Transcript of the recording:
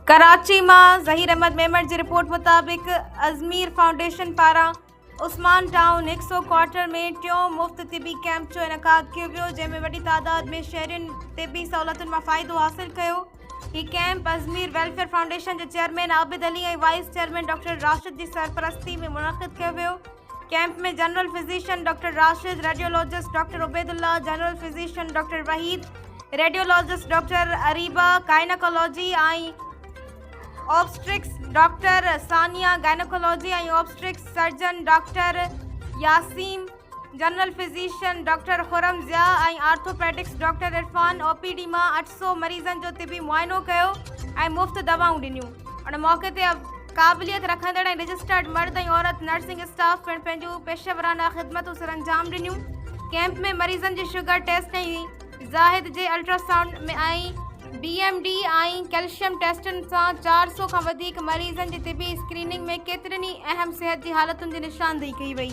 कराची में ज़हीर अहमद मेमण की रिपोर्ट मुताबिक अज़मीर फाउंडेशन पारा उस्मान टाउन 100 क्वार्टर में टियों मुफ्त तिबी कैंप जो इनकाद किया वियो, जैमें वडी तादाद में शहरिन तिबी सहूलतुन में फ़ायदो हासिल कियो। ये कैंप अज़मीर वेलफेयर फाउंडेशन के चेयरमैन आबिद अली और वाइस चेयरमैन डॉक्टर राशिद की सरपरस्ती में मुनक़िद किया वियो। कैंप में general physician doctor Rashid, radiologist doctor Ubaidullah, general physician doctor Waheed, radiologist doctor Areeba, gynaecology आई ऑब्स्ट्रिक्स डॉक्टर सानिया, गायनकोलॉजी और obstetrics surgeon doctor Yasim, general physician doctor Khurram Zia और आर्थोपेडिक्स डॉक्टर इरफान ओपीडी में 800 मरीजन जो तिबी मुआयनो कियो और मुफ्त दवाऊं दिनियूं। उन मौके ते काबिलियत रखंदड़ और रजिस्टर्ड मर्द और औरत नर्सिंग स्टाफ पिण पंहिंजूं पेशेवराना ख़िदमतूं सरअंजाम दिनियूं। कैंप में मरीजन जी शुगर टेस्ट और ज़ाहिद जे अल्ट्रासाउंड में BMD और कैल्शियम टेस्टन से 400 का वधीक मरीजन की तिबी स्क्रीनिंग में केतरनी अहम सेहत की हालतुन की निशानदेही कई वई।